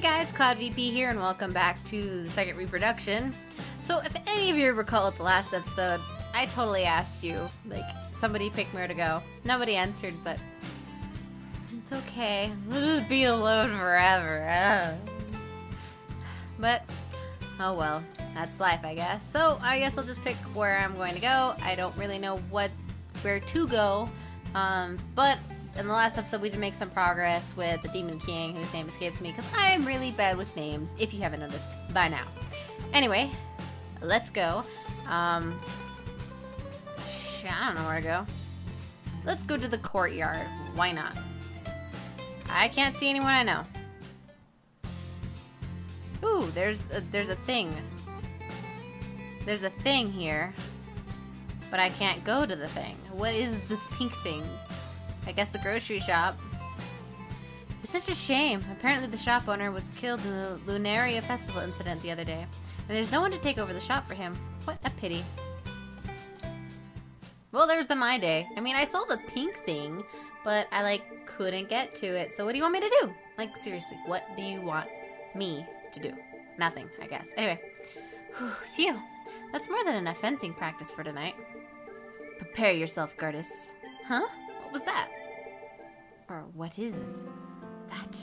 guys, Cloud VP here, and welcome back to the second reproduction. So, if any of you recall at the last episode, I totally asked you, like, somebody pick where to go. Nobody answered, but it's okay. We'll just be alone forever. But, oh well, that's life, I guess. So, I guess I'll just pick where I'm going to go. I don't really know where to go, but in the last episode, we did make some progress with the Demon King, whose name escapes me, because I'm really bad with names, if you haven't noticed by now. Anyway, let's go. I don't know where to go. Let's go to the courtyard. Why not? I can't see anyone I know. Ooh, there's a thing. There's a thing here, but I can't go to the thing. What is this pink thing? I guess the grocery shop. It's such a shame. Apparently the shop owner was killed in the Lunaria Festival incident the other day, and there's no one to take over the shop for him. What a pity. Well, there's the My Day. I mean, I saw the pink thing, but I, like, couldn't get to it. So what do you want me to do? Like, seriously, what do you want me to do? Nothing, I guess. Anyway. Whew, phew. That's more than enough fencing practice for tonight. Prepare yourself, Gardis. Huh? What was that? Or what is that?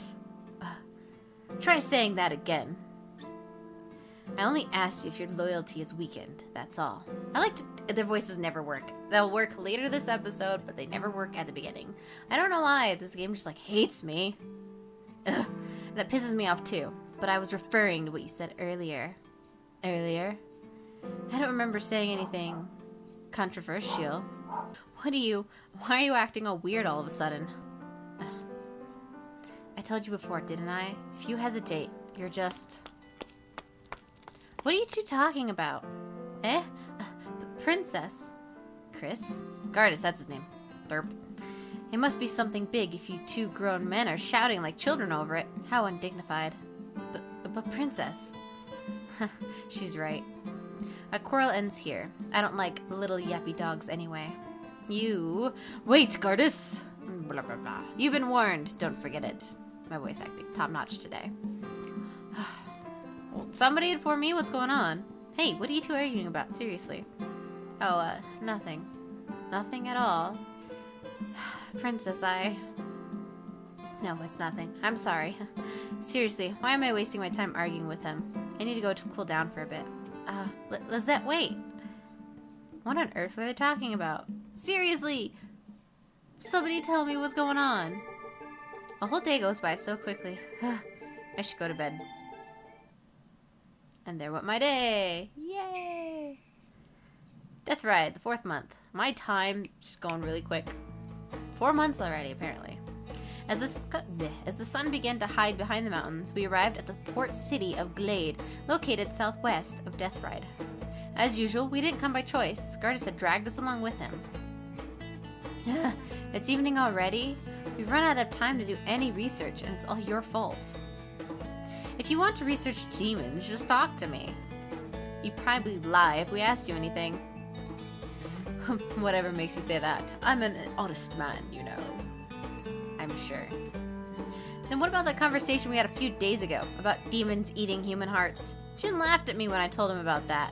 Try saying that again. I only asked you if your loyalty is weakened, that's all. I like to... Their voices never work. They'll work later this episode, but they never work at the beginning. I don't know why. This game just, like, hates me. Ugh. That pisses me off, too. But I was referring to what you said earlier. Earlier? I don't remember saying anything controversial. Why are you acting all weird all of a sudden? I told you before, didn't I? If you hesitate, you're just... What are you two talking about? The princess. Chris? Gardis, that's his name. Derp. It must be something big if you two grown men are shouting like children over it. How undignified. But princess. She's right. A quarrel ends here. I don't like little yappy dogs anyway. Wait, Gardis! Blah, blah, blah. You've been warned. Don't forget it. My voice acting top-notch today. Well, somebody inform me what's going on. Hey, what are you two arguing about? Seriously. Oh, nothing. Nothing at all. Princess, No, it's nothing. I'm sorry. Seriously, why am I wasting my time arguing with him? I need to go to cool down for a bit. Lizette, wait. What on earth were they talking about? Seriously! Somebody tell me what's going on. A whole day goes by so quickly. I should go to bed. And there went my day. Yay! Death Ride, the 4th month. My time just going really quick. 4 months already, apparently. As the sun began to hide behind the mountains, we arrived at the port city of Glade, located southwest of Death Ride. As usual, we didn't come by choice. Gardis had dragged us along with him. It's evening already? We've run out of time to do any research, and it's all your fault. If you want to research demons, just talk to me. You'd probably lie if we asked you anything. Whatever makes you say that. I'm an honest man, you know. I'm sure. Then what about that conversation we had a few days ago about demons eating human hearts? Jin laughed at me when I told him about that.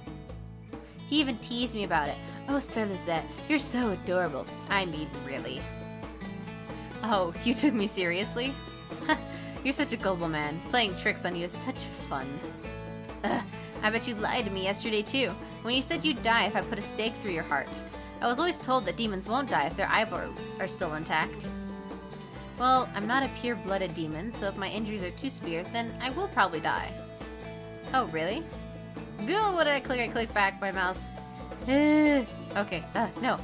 He even teased me about it. Oh, Sir Lizette, you're so adorable. I mean, really. Oh, you took me seriously? You're such a gullible man. Playing tricks on you is such fun. I bet you lied to me yesterday too, when you said you'd die if I put a stake through your heart. I was always told that demons won't die if their eyeballs are still intact. Well, I'm not a pure-blooded demon, so if my injuries are too severe, then I will probably die. Oh, really? Bill, would I click back my mouse? Okay, no.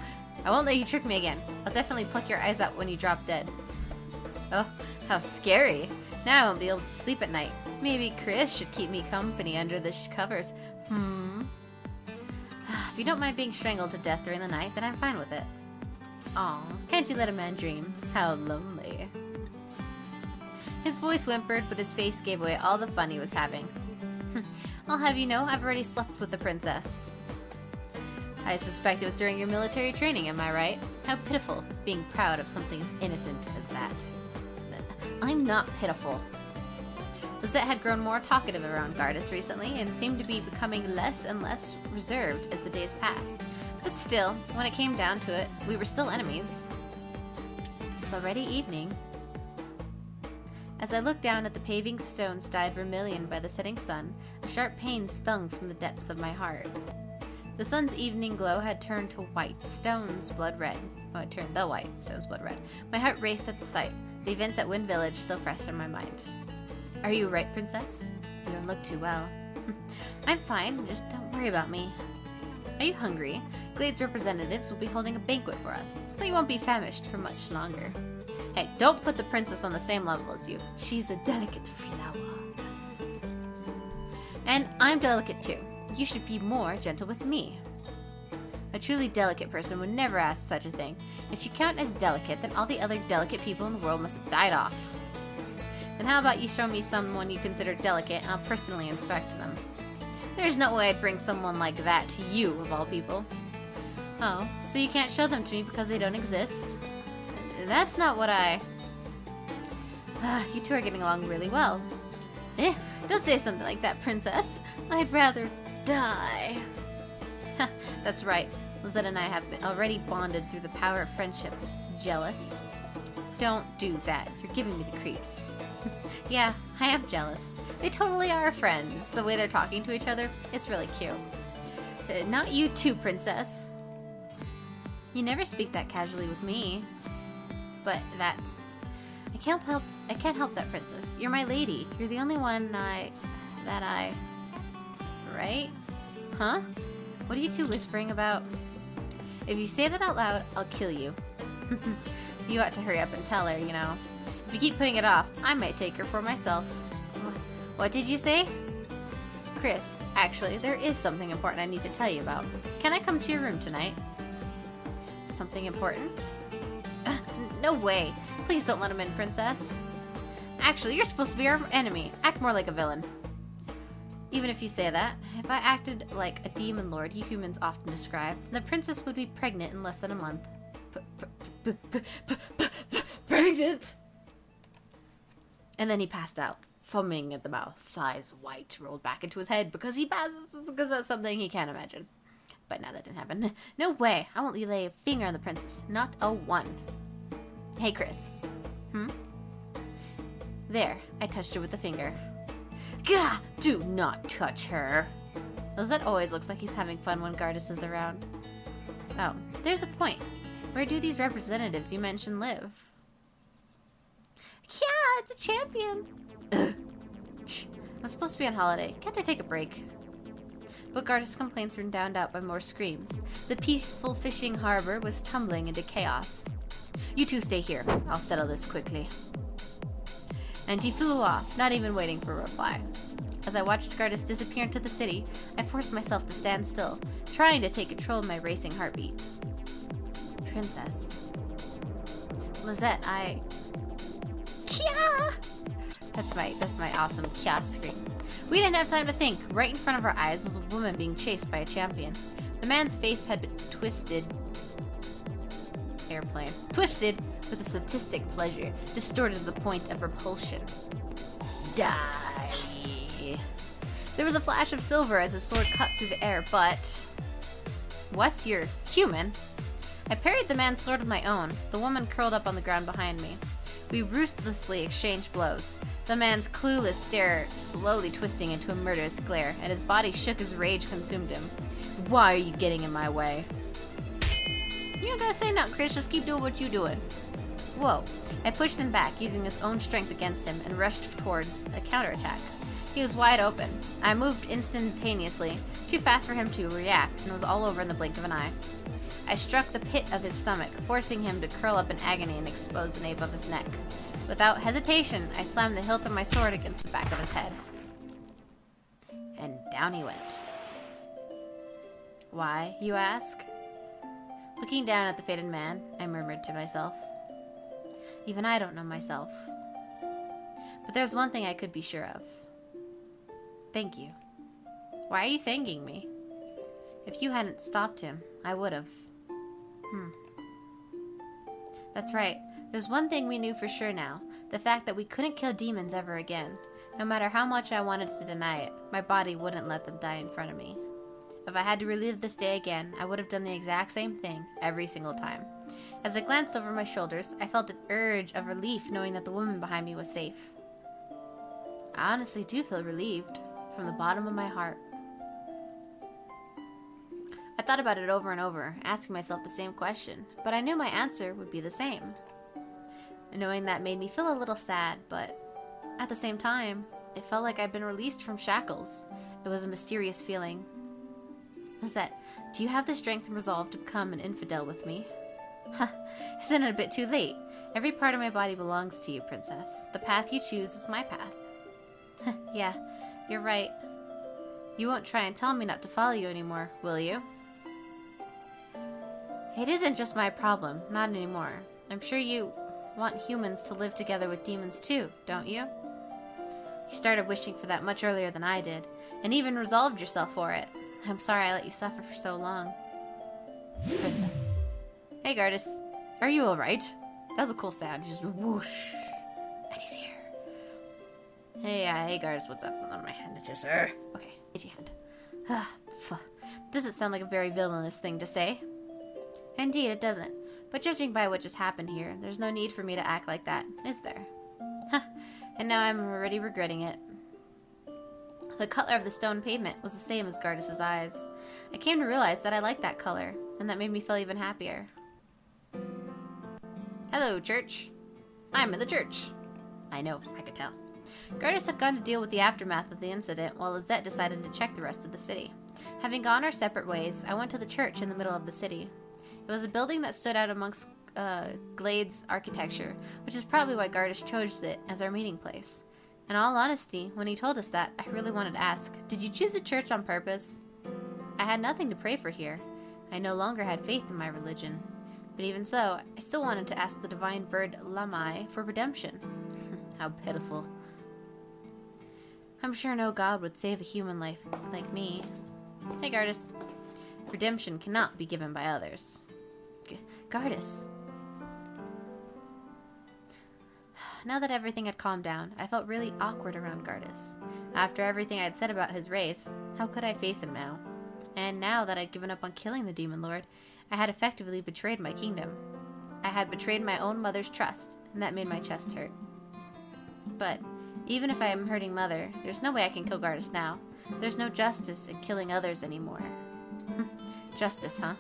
I won't let you trick me again. I'll definitely pluck your eyes out when you drop dead. Oh, how scary. Now I won't be able to sleep at night. Maybe Chris should keep me company under the covers. If you don't mind being strangled to death during the night, then I'm fine with it. Aw, can't you let a man dream? How lonely. His voice whimpered, but his face gave away all the fun he was having. I'll have you know, I've already slept with the princess. I suspect it was during your military training, am I right? How pitiful, being proud of something as innocent as that. I'm not pitiful. Lizette had grown more talkative around Gardas recently and seemed to be becoming less and less reserved as the days passed. But still, when it came down to it, we were still enemies. It's already evening. As I looked down at the paving stones dyed vermilion by the setting sun, a sharp pain stung from the depths of my heart. The sun's evening glow had turned to white, stones blood red. Oh, it turned the white, stones blood red. My heart raced at the sight, the events at Wind Village still fresh in my mind. Are you right, Princess? You don't look too well. I'm fine, just don't worry about me. Are you hungry? Glade's representatives will be holding a banquet for us, so you won't be famished for much longer. Hey, don't put the princess on the same level as you. She's a delicate flower. And I'm delicate too. You should be more gentle with me. A truly delicate person would never ask such a thing. If you count as delicate, then all the other delicate people in the world must have died off. Then how about you show me someone you consider delicate and I'll personally inspect them. There's no way I'd bring someone like that to you, of all people. Oh, so you can't show them to me because they don't exist? That's not what I... You two are getting along really well. Don't say something like that, Princess. I'd rather die. That's right. Lizette and I have already bonded through the power of friendship. Jealous? Don't do that. You're giving me the creeps. Yeah, I am jealous. They totally are friends. The way they're talking to each other, it's really cute. Not you too, Princess. You never speak that casually with me. But that's... I can't help that, Princess. You're my lady. You're the only one Right? Huh? What are you two whispering about? If you say that out loud, I'll kill you. You ought to hurry up and tell her, you know. If you keep putting it off, I might take her for myself. What did you say? Chris, actually, there is something important I need to tell you about. Can I come to your room tonight? Something important? No way. Please don't let him in, Princess. Actually, you're supposed to be our enemy. Act more like a villain. Even if you say that, if I acted like a demon lord you humans often describe, then the princess would be pregnant in less than a month. Pregnant? And then he passed out, foaming at the mouth, thighs white, rolled back into his head because that's something he can't imagine. But now that didn't happen. No way. I won't lay a finger on the princess. Not a one. Hey, Chris. There. I touched her with the finger. Gah! Do not touch her. Lizette always looks like he's having fun when Gardas is around. Oh, there's a point. Where do these representatives you mentioned live? Yeah, it's a champion. Ugh. I'm supposed to be on holiday. Can't I take a break? But Gardas' complaints were drowned out by more screams. The peaceful fishing harbor was tumbling into chaos. You two stay here. I'll settle this quickly. And he flew off, not even waiting for a reply. As I watched Gardas disappear into the city, I forced myself to stand still, trying to take control of my racing heartbeat. Princess. Lizette, Kya! That's my awesome Kya scream. We didn't have time to think. Right in front of our eyes was a woman being chased by a champion. The man's face had been twisted with a sadistic pleasure, distorted to the point of repulsion. Die. There was a flash of silver as his sword cut through the air, but... What? You're human? I parried the man's sword with my own. The woman curled up on the ground behind me. We ruthlessly exchanged blows. The man's clueless stare slowly twisting into a murderous glare, and his body shook as rage consumed him. Why are you getting in my way? You ain't gotta say nothing, Chris. Just keep doing what you doing. Whoa. I pushed him back, using his own strength against him, and rushed towards a counterattack. He was wide open. I moved instantaneously, too fast for him to react, and was all over in the blink of an eye. I struck the pit of his stomach, forcing him to curl up in agony and expose the nape of his neck. Without hesitation, I slammed the hilt of my sword against the back of his head. And down he went. Why, you ask? Looking down at the faded man, I murmured to myself. Even I don't know myself. But there's one thing I could be sure of. Thank you. Why are you thanking me? If you hadn't stopped him, I would have. That's right. There's one thing we knew for sure now. The fact that we couldn't kill demons ever again. No matter how much I wanted to deny it, my body wouldn't let them die in front of me. If I had to relive this day again, I would have done the exact same thing every single time. As I glanced over my shoulders, I felt an urge of relief knowing that the woman behind me was safe. I honestly do feel relieved, from the bottom of my heart. I thought about it over and over, asking myself the same question, but I knew my answer would be the same. Knowing that made me feel a little sad, but at the same time, it felt like I'd been released from shackles. It was a mysterious feeling. Lisette, do you have the strength and resolve to become an infidel with me? Huh, isn't it a bit too late? Every part of my body belongs to you, princess. The path you choose is my path. Yeah, you're right. You won't try and tell me not to follow you anymore, will you? It isn't just my problem, not anymore. I'm sure you want humans to live together with demons too, don't you? You started wishing for that much earlier than I did, and even resolved yourself for it. I'm sorry I let you suffer for so long. Princess. Hey, Gardas. Are you alright? That was a cool sound. He just whoosh. And he's here. Hey, Gardas, what's up? Oh, my hand is just, okay, get your hand. Doesn't sound like a very villainous thing to say. Indeed, it doesn't. But judging by what just happened here, there's no need for me to act like that, is there? And now I'm already regretting it. The color of the stone pavement was the same as Gardas' eyes. I came to realize that I liked that color, and that made me feel even happier. Hello, church. I'm in the church. I know, I could tell. Gardas had gone to deal with the aftermath of the incident, while Lisette decided to check the rest of the city. Having gone our separate ways, I went to the church in the middle of the city. It was a building that stood out amongst Glade's architecture, which is probably why Gardas chose it as our meeting place. In all honesty, when he told us that, I really wanted to ask, did you choose a church on purpose? I had nothing to pray for here. I no longer had faith in my religion. But even so, I still wanted to ask the divine bird Lamai for redemption. How pitiful. I'm sure no god would save a human life like me. Hey, Gardas. Redemption cannot be given by others. Gardas. Now that everything had calmed down, I felt really awkward around Gardas. After everything I had said about his race, how could I face him now? And now that I'd given up on killing the Demon Lord, I had effectively betrayed my kingdom. I had betrayed my own mother's trust, and that made my chest hurt. But even if I am hurting Mother, there's no way I can kill Gardas now. There's no justice in killing others anymore. Justice, huh?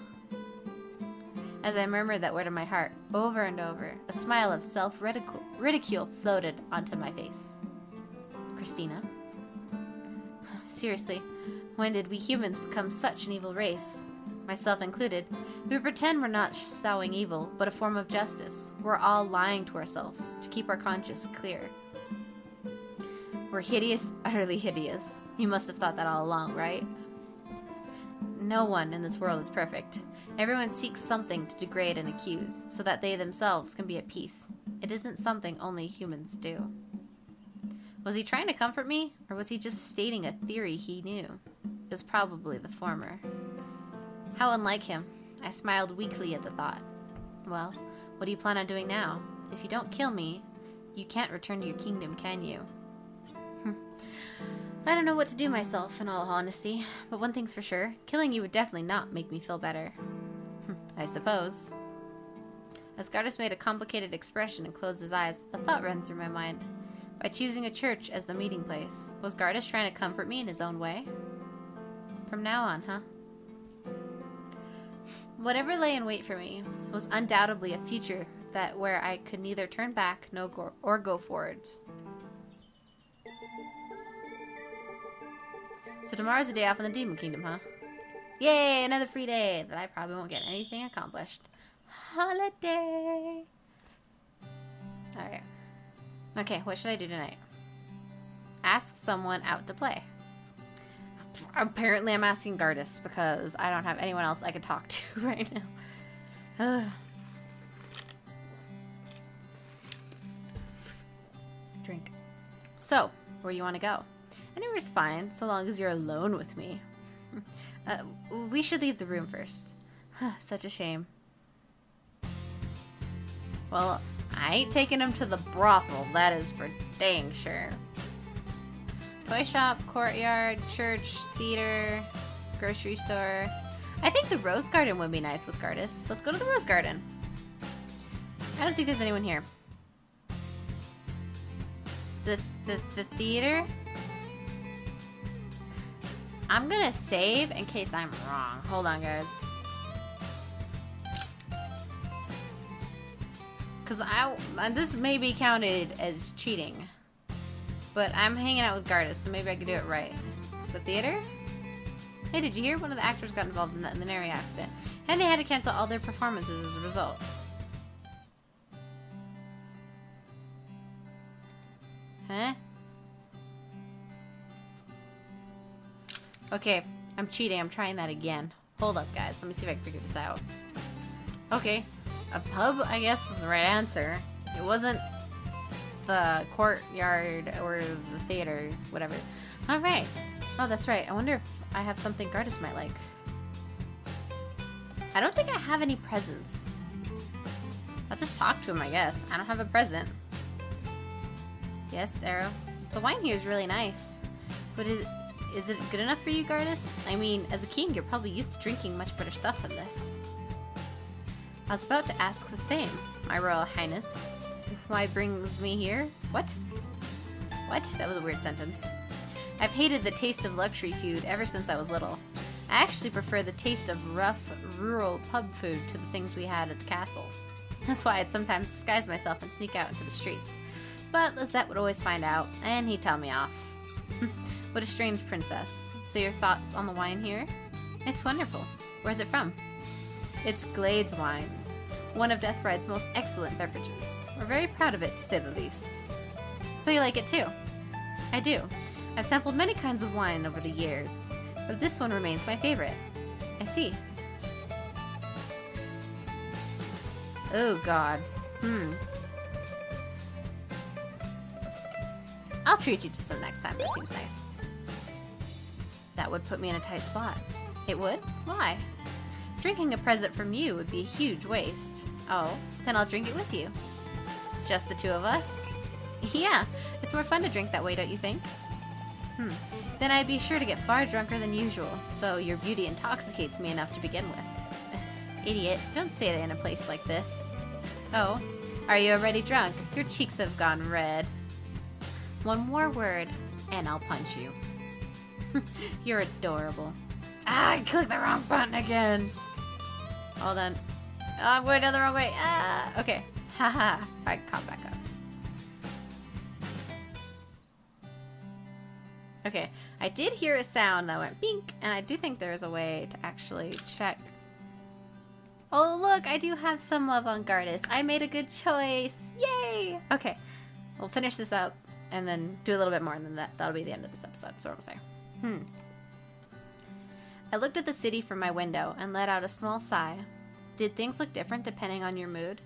As I murmured that word in my heart, over and over, a smile of self-ridicule floated onto my face. Christina? Seriously, when did we humans become such an evil race? Myself included, we pretend we're not sowing evil, but a form of justice. We're all lying to ourselves to keep our conscience clear. We're hideous, utterly hideous. You must have thought that all along, right? No one in this world is perfect. Everyone seeks something to degrade and accuse, so that they themselves can be at peace. It isn't something only humans do. Was he trying to comfort me, or was he just stating a theory he knew? It was probably the former. How unlike him. I smiled weakly at the thought. Well, what do you plan on doing now? If you don't kill me, you can't return to your kingdom, can you? I don't know what to do myself, in all honesty, but one thing's for sure, killing you would definitely not make me feel better. I suppose. As Gardas made a complicated expression and closed his eyes, a thought ran through my mind. By choosing a church as the meeting place, was Gardas trying to comfort me in his own way? From now on, huh? Whatever lay in wait for me was undoubtedly a future where I could neither turn back or go forwards. So tomorrow's a day off in the Demon Kingdom, huh? Yay, another free day that I probably won't get anything accomplished. Holiday! Alright. Okay, what should I do tonight? Ask someone out to play. Apparently I'm asking Gardas because I don't have anyone else I can talk to right now. Drink. So, where do you want to go? Anywhere's fine, so long as you're alone with me. We should leave the room first. Such a shame. Well, I ain't taking him to the brothel, that is for dang sure. Toy shop, courtyard, church, theater, grocery store. I think the rose garden would be nice with Gardas. Let's go to the rose garden. I don't think there's anyone here. The theater? I'm gonna save in case I'm wrong. Hold on, guys. Because this may be counted as cheating. But I'm hanging out with Gardas, so maybe I could do it right. The theater? Hey, did you hear? One of the actors got involved in the Nary accident. And they had to cancel all their performances as a result. Huh? Okay, I'm cheating. I'm trying that again. Hold up, guys. Let me see if I can figure this out. Okay. A pub, I guess, was the right answer. It wasn't the courtyard or the theater, whatever. Alright. Oh, that's right. I wonder if I have something Gardas might like. I don't think I have any presents. I'll just talk to him, I guess. I don't have a present. Yes, Arrow. The wine here is really nice. But is it good enough for you, Gardas? I mean, as a king, you're probably used to drinking much better stuff than this. I was about to ask the same, my Royal Highness. Why brings me here? What? What? That was a weird sentence. I've hated the taste of luxury food ever since I was little. I actually prefer the taste of rough, rural pub food to the things we had at the castle. That's why I'd sometimes disguise myself and sneak out into the streets. But Lizette would always find out, and he'd tell me off. What a strange princess. So your thoughts on the wine here? It's wonderful. Where's it from? It's Glade's wine, one of Death Ride's most excellent beverages. We're very proud of it, to say the least. So you like it too? I do. I've sampled many kinds of wine over the years, but this one remains my favorite. I see. Oh god. I'll treat you to some next time, that seems nice. That would put me in a tight spot. It would? Why? Drinking a present from you would be a huge waste. Oh, then I'll drink it with you. Just the two of us? Yeah, it's more fun to drink that way, don't you think? Then I'd be sure to get far drunker than usual, though your beauty intoxicates me enough to begin with. Idiot, don't say that in a place like this. Oh, are you already drunk? Your cheeks have gone red. One more word, and I'll punch you. You're adorable. Ah, I clicked the wrong button again. Hold on. Oh, I'm going down the wrong way. Ah, okay. Haha. Alright, caught back up. Okay, I did hear a sound that went bink, and I do think there's a way to actually check. Oh, look, I do have some love on Gardas. I made a good choice. Yay! Okay, we'll finish this up and then do a little bit more, and then that'll be the end of this episode. That's what I'm saying. I looked at the city from my window and let out a small sigh. Did things look different depending on your mood?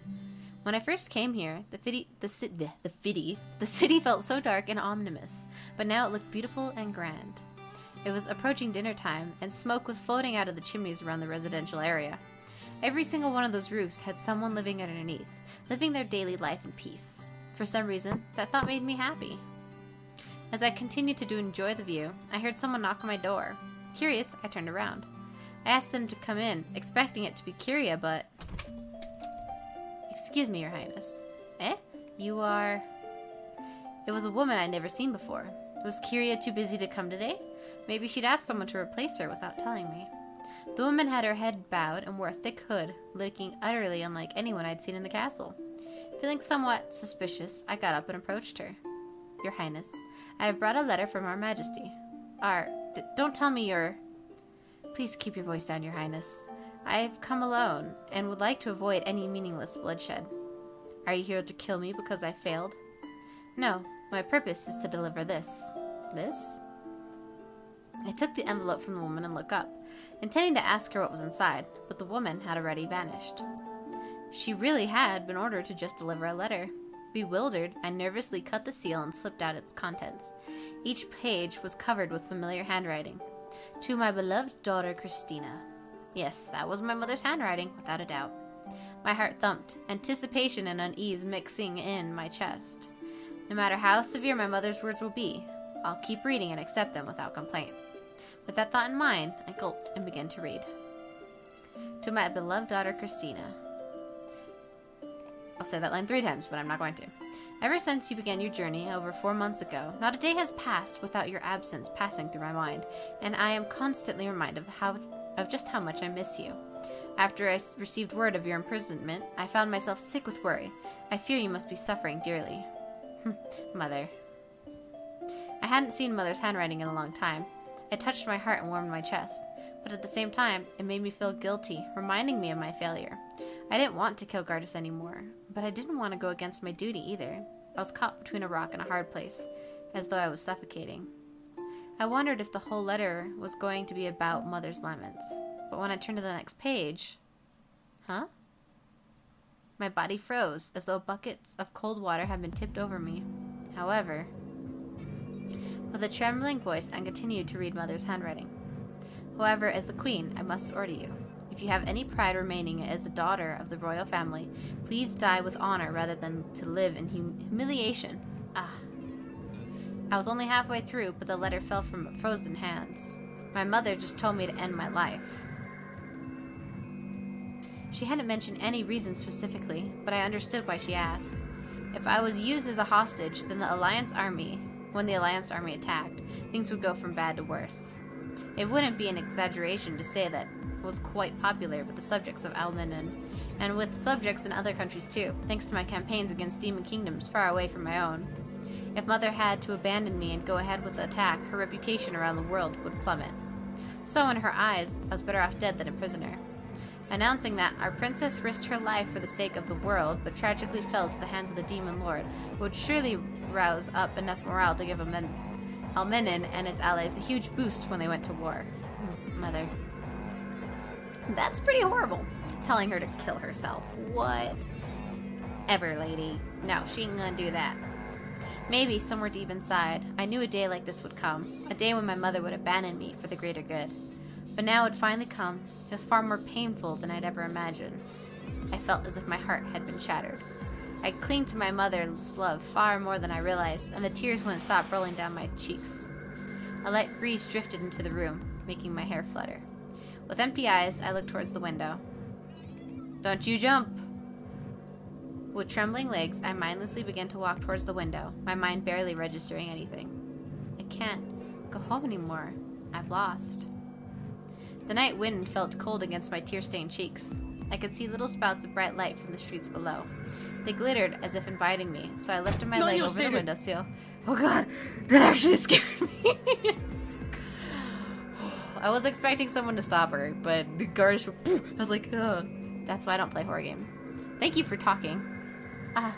When I first came here, the city felt so dark and ominous, but now it looked beautiful and grand. It was approaching dinner time, and smoke was floating out of the chimneys around the residential area. Every single one of those roofs had someone living underneath, living their daily life in peace. For some reason, that thought made me happy. As I continued to enjoy the view, I heard someone knock on my door. Curious, I turned around. I asked them to come in, expecting it to be Kyria, but... Excuse me, Your Highness. Eh? You are... It was a woman I'd never seen before. Was Kyria too busy to come today? Maybe she'd asked someone to replace her without telling me. The woman had her head bowed and wore a thick hood, looking utterly unlike anyone I'd seen in the castle. Feeling somewhat suspicious, I got up and approached her. Your Highness, I have brought a letter from Our Majesty. Don't tell me you're... Please keep your voice down, Your Highness. I have come alone, and would like to avoid any meaningless bloodshed. Are you here to kill me because I failed? No, my purpose is to deliver this. This? I took the envelope from the woman and looked up, intending to ask her what was inside, but the woman had already vanished. She really had been ordered to just deliver a letter. Bewildered, I nervously cut the seal and slipped out its contents. Each page was covered with familiar handwriting. To my beloved daughter, Christina. Yes, that was my mother's handwriting, without a doubt. My heart thumped, anticipation and unease mixing in my chest. No matter how severe my mother's words will be, I'll keep reading and accept them without complaint. With that thought in mind, I gulped and began to read. To my beloved daughter, Christina. I'll say that line 3 times, but I'm not going to. Ever since you began your journey over 4 months ago, not a day has passed without your absence passing through my mind, and I am constantly reminded of just how much I miss you. After I received word of your imprisonment, I found myself sick with worry. I fear you must be suffering dearly. Mother. I hadn't seen Mother's handwriting in a long time. It touched my heart and warmed my chest, but at the same time, it made me feel guilty, reminding me of my failure. I didn't want to kill Gardus anymore, but I didn't want to go against my duty either. I was caught between a rock and a hard place, as though I was suffocating. I wondered if the whole letter was going to be about Mother's laments, but when I turned to the next page... Huh? My body froze, as though buckets of cold water had been tipped over me. However, with a trembling voice, I continued to read Mother's handwriting. However, as the Queen, I must order you. If you have any pride remaining as a daughter of the royal family, please die with honor rather than to live in humiliation. I was only halfway through, but the letter fell from frozen hands. My mother just told me to end my life. She hadn't mentioned any reason specifically, but I understood why she asked. If I was used as a hostage, then when the Alliance army attacked, things would go from bad to worse. It wouldn't be an exaggeration to say that it was quite popular with the subjects of Almanin, and with subjects in other countries too, thanks to my campaigns against demon kingdoms far away from my own. If Mother had to abandon me and go ahead with the attack, her reputation around the world would plummet. So in her eyes, I was better off dead than a prisoner. Announcing that our princess risked her life for the sake of the world, but tragically fell to the hands of the demon lord, would surely rouse up enough morale to give Almanin and its allies a huge boost when they went to war. Mother. That's pretty horrible. Telling her to kill herself. Whatever, lady. No, she ain't gonna do that. Maybe, somewhere deep inside, I knew a day like this would come. A day when my mother would abandon me for the greater good. But now it had finally come. It was far more painful than I'd ever imagined. I felt as if my heart had been shattered. I clinged to my mother's love far more than I realized, and the tears wouldn't stop rolling down my cheeks. A light breeze drifted into the room, making my hair flutter. With empty eyes, I looked towards the window. Don't you jump! With trembling legs, I mindlessly began to walk towards the window, my mind barely registering anything. I can't go home anymore. I've lost. The night wind felt cold against my tear-stained cheeks. I could see little spouts of bright light from the streets below. They glittered as if inviting me, so I lifted my leg over the windowsill. Oh god, that actually scared me. I was expecting someone to stop her, but the guards were... I was like, ugh. That's why I don't play horror games. Thank you for talking. I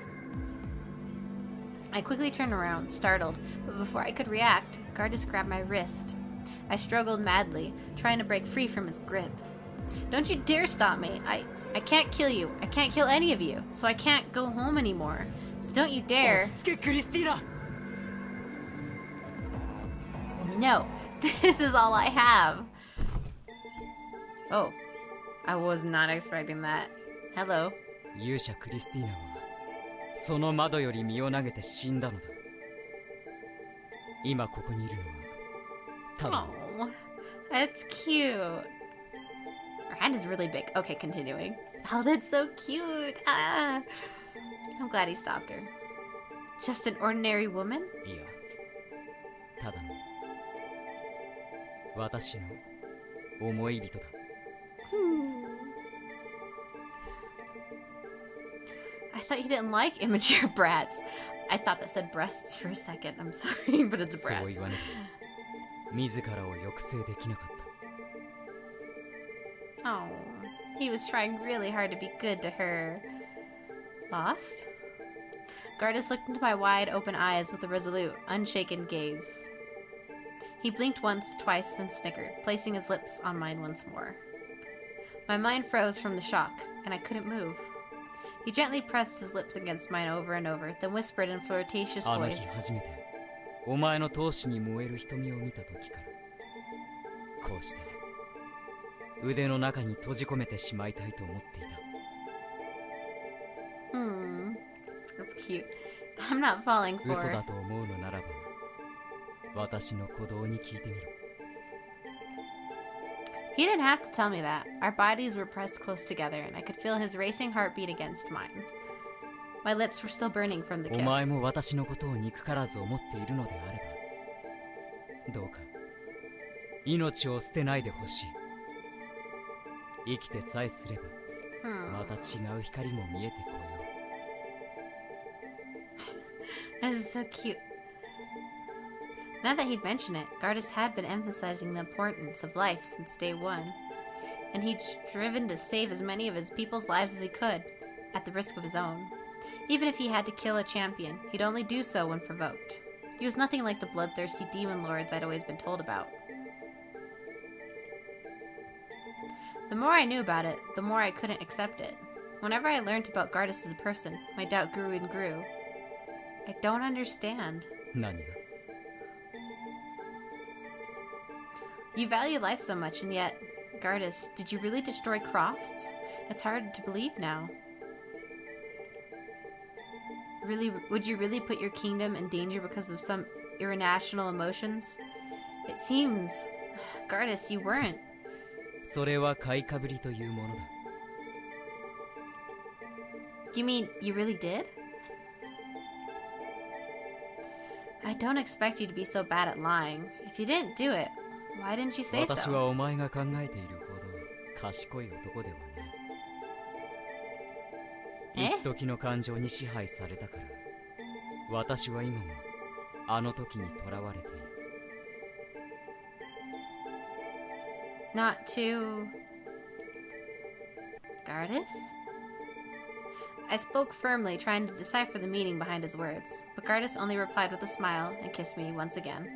quickly turned around, startled, but before I could react, Gardus grabbed my wrist. I struggled madly, trying to break free from his grip. Don't you dare stop me. I can't kill you. I can't kill any of you, so I can't go home anymore. So don't you dare. No, this is all I have. Oh, I was not expecting that. Hello. 勇者クリスティーナはその窓より身を投げて死んだのだ。今ここにいるのはただ。Oh, that's cute. Her hand is really big. Okay, continuing. Oh, that's so cute. I'm glad he stopped her. Just an ordinary woman? いや、ただの私の思い人だ。I thought you didn't like immature brats. I thought that said breasts for a second. I'm sorry, but it's brats. そう言わねば自らを抑制できなかった。Oh, he was trying really hard to be good to her. Lost? Gardus looked into my wide-open eyes with a resolute, unshaken gaze. He blinked once, twice, then snickered, placing his lips on mine once more. My mind froze from the shock, and I couldn't move. He gently pressed his lips against mine over and over, then whispered in a flirtatious voice. あの日初めてお前の闘志に燃える瞳を見た時からこうして腕の中に閉じ込めてしまいたいと思っていた。That's cute. I'm not falling for 嘘だと思うのならば私の鼓動に聞いてみろ。 He didn't have to tell me that. Our bodies were pressed close together, and I could feel his racing heartbeat against mine. My lips were still burning from the お kiss. 前も私のことを憎からず思っているのであれば、どうか命を捨てないでほしい。生きてさえすれば、また違う光も見えてこよう。 This is so cute. Now that he'd mentioned it, Gardas had been emphasizing the importance of life since day one, and he'd striven to save as many of his people's lives as he could, at the risk of his own. Even if he had to kill a champion, he'd only do so when provoked. He was nothing like the bloodthirsty demon lords I'd always been told about. The more I knew about it, the more I couldn't accept it. Whenever I learned about Gardas as a person, my doubt grew and grew. I don't understand. 何が？ You value life so much, and yet, Gardas, did you really destroy Crofts? It's hard to believe now. Really, would you really put your kingdom in danger because of some irrational emotions? It seems, Gardas, you weren't. それは買いかぶりというものだ。 You mean, you really did? I don't expect you to be so bad at lying. If you didn't do it, why didn't you say 私 so? はお前が考えているほど賢い男ではない。一時の感情に支配されたから、私は今もあの時に囚われている。 Not to... Gardas? I spoke firmly, trying to decipher the meaning behind his words, but Gardas only replied with a smile and kissed me once again.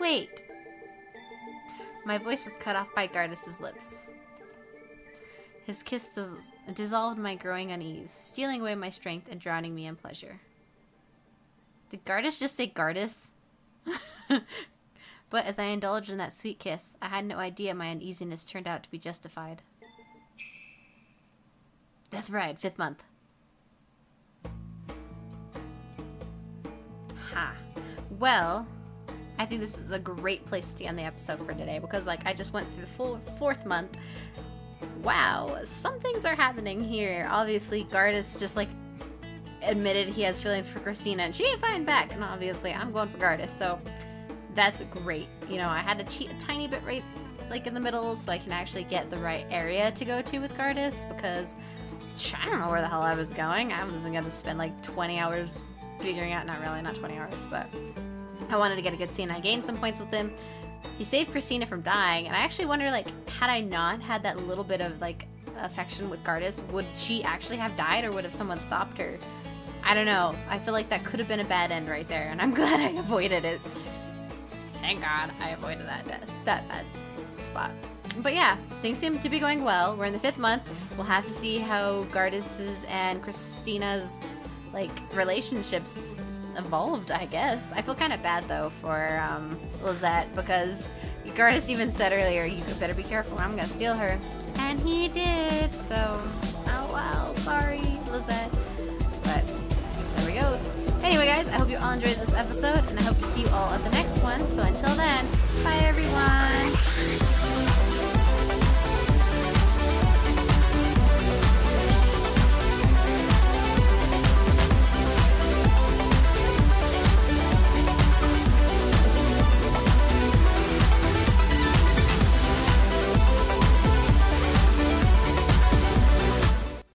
Wait! My voice was cut off by Gardas's lips. His kiss dissolved my growing unease, stealing away my strength and drowning me in pleasure. Did Gardas just say Gardas? But as I indulged in that sweet kiss, I had no idea my uneasiness turned out to be justified. Death Ride, 5th month. Ha. Well, I think this is a great place to end the episode for today because, like, I just went through the full 4th month. Wow, some things are happening here. Obviously, Gardas just, like, admitted he has feelings for Christina, and she ain't fighting back. And obviously, I'm going for Gardas, so that's great. You know, I had to cheat a tiny bit right, like, in the middle so I can actually get the right area to go to with Gardas because I don't know where the hell I was going. I was going to spend, like, 20 hours figuring out, not 20 hours, but I wanted to get a good scene. I gained some points with him. He saved Christina from dying, and I actually wonder, like, had I not had that little bit of, like, affection with Gardas, would she actually have died, or would have someone stopped her? I don't know. I feel like that could have been a bad end right there, and I'm glad I avoided it. Thank God I avoided that bad spot. But yeah, things seem to be going well. We're in the 5th month. We'll have to see how Gardas's and Christina's, like, relationships evolved, I guess. I feel kind of bad, though, for Lizette, because Gardas even said earlier, you better be careful, I'm gonna steal her. And he did, so, oh well, sorry, Lizette. But, there we go. Anyway, guys, I hope you all enjoyed this episode, and I hope to see you all at the next one. So until then, bye, everyone!